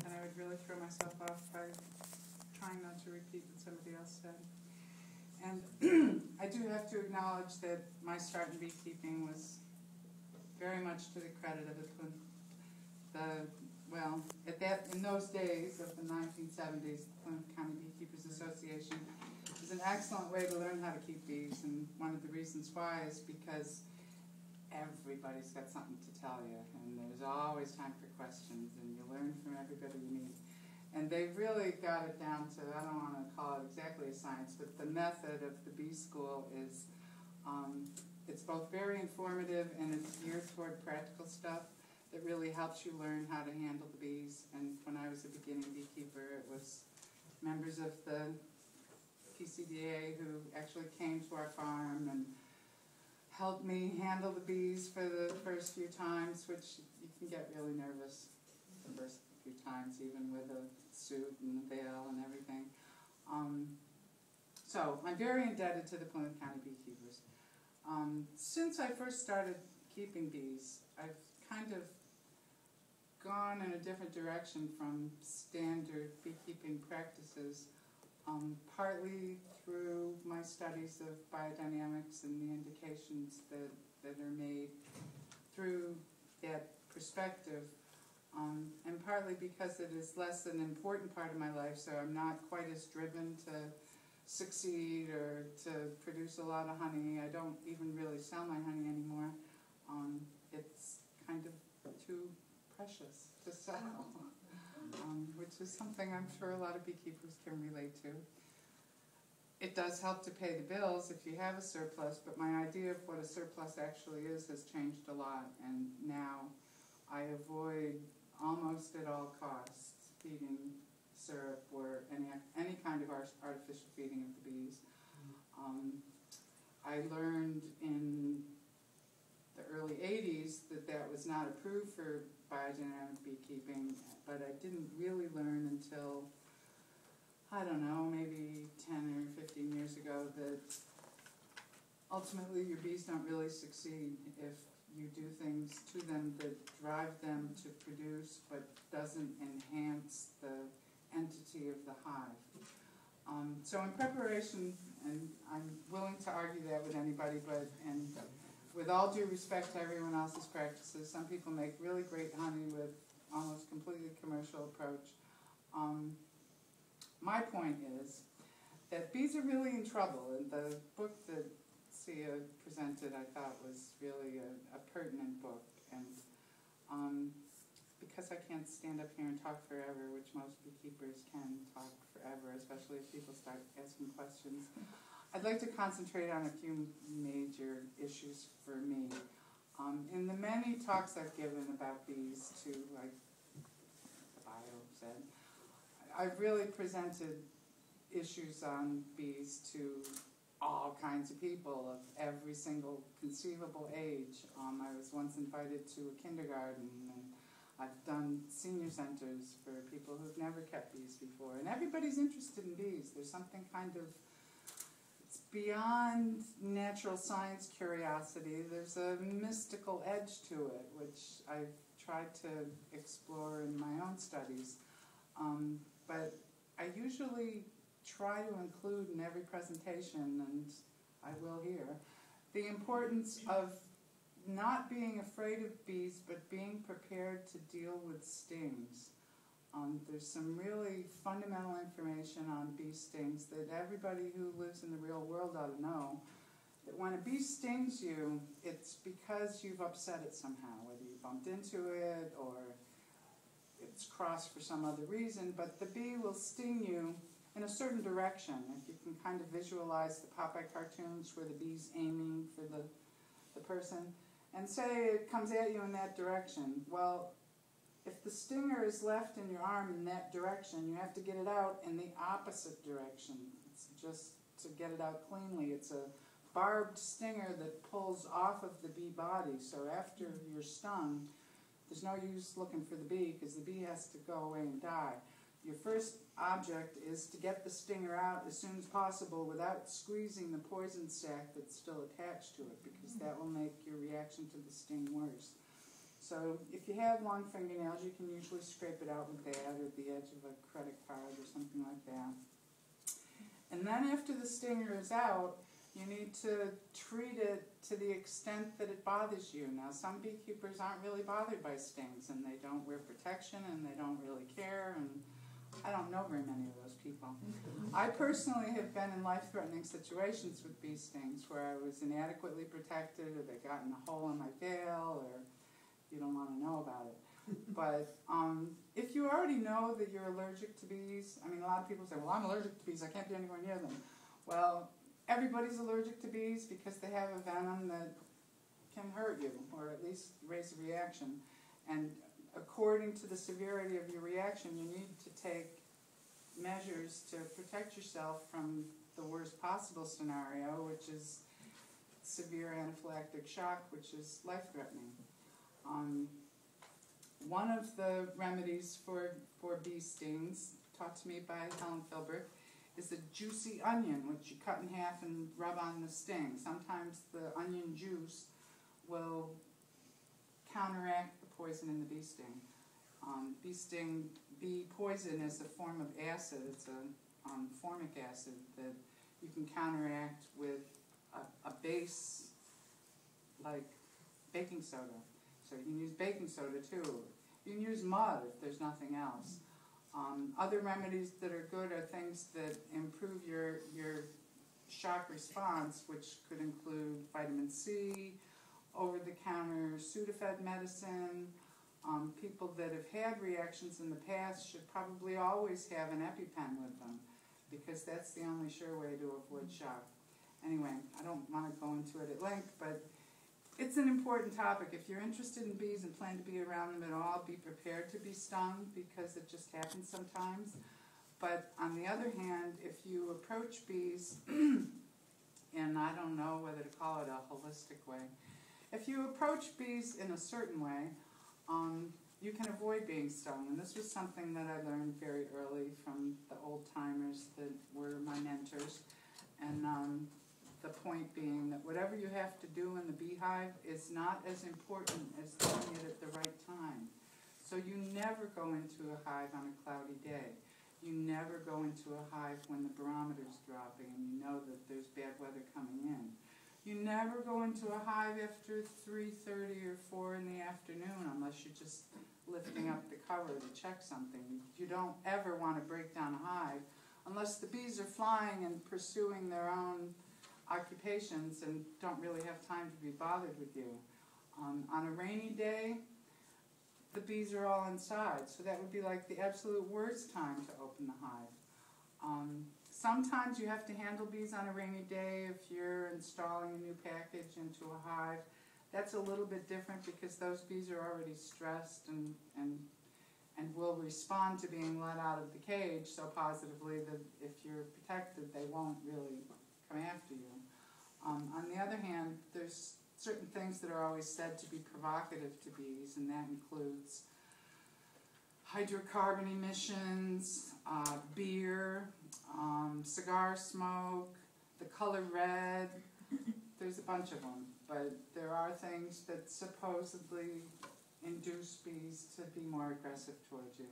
and I would really throw myself off by trying not to repeat what somebody else said. And I do have to acknowledge that my start in beekeeping was very much to the credit of in those days of the 1970s, the Plymouth County Beekeepers Association is an excellent way to learn how to keep bees, and one of the reasons why is because everybody's got something to tell you, and there's always time for questions, and you learn from everybody you meet. And they've really got it down to, I don't want to call it exactly a science, but the method of the bee school is, it's both very informative and it's geared toward practical stuff that really helps you learn how to handle the bees. And when I was a beginning beekeeper, it was members of the PCDA who actually came to our farm and helped me handle the bees for the first few times, which you can get really nervous the first few times, even with a suit and a veil and everything. So I'm very indebted to the Plymouth County Beekeepers. Since I first started keeping bees, I've kind of gone in a different direction from standard beekeeping practices, partly through my studies of biodynamics and the indications that are made through that perspective, and partly because it is less an important part of my life, so I'm not quite as driven to succeed or to produce a lot of honey. I don't even really sell my honey anymore. It's kind of too precious to sell, which is something I'm sure a lot of beekeepers can relate to. It does help to pay the bills if you have a surplus, but my idea of what a surplus actually is has changed a lot, and now I avoid almost at all costs feeding syrup or any kind of artificial feeding of the bees. I learned in the early 80s that was not approved for biodynamic beekeeping, but I didn't really learn until, I don't know, maybe 10 or 15 years ago that ultimately your bees don't really succeed if you do things to them that drive them to produce but doesn't enhance the entity of the hive. So in preparation, and I'm willing to argue that with anybody, and with all due respect to everyone else's practices, some people make really great honey with almost completely commercial approach. My point is that bees are really in trouble, and the book that Sia presented I thought was really a pertinent book, and because I can't stand up here and talk forever, which most beekeepers can talk forever, especially if people start asking questions, I'd like to concentrate on a few major issues for me. In the many talks I've given about bees to, like the bio said, I've really presented issues on bees to all kinds of people of every single conceivable age. I was once invited to a kindergarten, and I've done senior centers for people who've never kept bees before, and everybody's interested in bees. There's something kind of, it's beyond natural science curiosity. There's a mystical edge to it, which I've tried to explore in my own studies. But I usually try to include in every presentation, and I will here, the importance of not being afraid of bees, but being prepared to deal with stings. There's some really fundamental information on bee stings that everybody who lives in the real world ought to know. That when a bee stings you, it's because you've upset it somehow, whether you bumped into it or it's crossed for some other reason, but the bee will sting you in a certain direction. If you can kind of visualize the Popeye cartoons where the bee's aiming for the person, and say it comes at you in that direction. Well, if the stinger is left in your arm in that direction, you have to get it out in the opposite direction. It's just to get it out cleanly. It's a barbed stinger that pulls off of the bee body, so after you're stung, there's no use looking for the bee because the bee has to go away and die. Your first object is to get the stinger out as soon as possible without squeezing the poison sac that's still attached to it, because that will make your reaction to the sting worse. So if you have long fingernails, you can usually scrape it out with that or the edge of a credit card or something like that. And then after the stinger is out, you need to treat it to the extent that it bothers you. Now, some beekeepers aren't really bothered by stings, and they don't wear protection, and they don't really care, and I don't know very many of those people. I personally have been in life-threatening situations with bee stings where I was inadequately protected, or they got in a hole in my veil, or you don't want to know about it. But if you already know that you're allergic to bees, I mean, a lot of people say, well, I'm allergic to bees, I can't be anywhere near them. Well, everybody's allergic to bees because they have a venom that can hurt you, or at least raise a reaction. And according to the severity of your reaction, you need to take measures to protect yourself from the worst possible scenario, which is severe anaphylactic shock, which is life-threatening. One of the remedies for bee stings, taught to me by Helen Philbrick, is the juicy onion, which you cut in half and rub on the sting. Sometimes the onion juice will counteract the poison in the bee sting. Bee poison is a form of acid. It's a formic acid that you can counteract with a base like baking soda. So you can use baking soda too. You can use mud if there's nothing else. Other remedies that are good are things that improve your shock response, which could include vitamin C, over-the-counter Sudafed medicine. People that have had reactions in the past should probably always have an EpiPen with them, because that's the only sure way to avoid shock. Anyway, I don't want to go into it at length, but it's an important topic. If you're interested in bees and plan to be around them at all, be prepared to be stung, because it just happens sometimes. But on the other hand, if you approach bees, and I don't know whether to call it a holistic way, if you approach bees in a certain way, you can avoid being stung. And this was something that I learned very early from the old-timers that were my mentors. And the point being that whatever you have to do in the beehive is not as important as doing it at the right time. So you never go into a hive on a cloudy day. You never go into a hive when the barometer's dropping and you know that there's bad weather coming in. You never go into a hive after 3:30 or 4 in the afternoon unless you're just lifting up the cover to check something. You don't ever want to break down a hive unless the bees are flying and pursuing their own occupations and don't really have time to be bothered with you. On a rainy day, the bees are all inside, so that would be like the absolute worst time to open the hive. Sometimes you have to handle bees on a rainy day if you're installing a new package into a hive. That's a little bit different because those bees are already stressed and will respond to being let out of the cage so positively that if you're protected, they won't really come after you. On the other hand, there's certain things that are always said to be provocative to bees, and that includes hydrocarbon emissions, beer, cigar smoke, the color red. There's a bunch of them, but there are things that supposedly induce bees to be more aggressive towards you.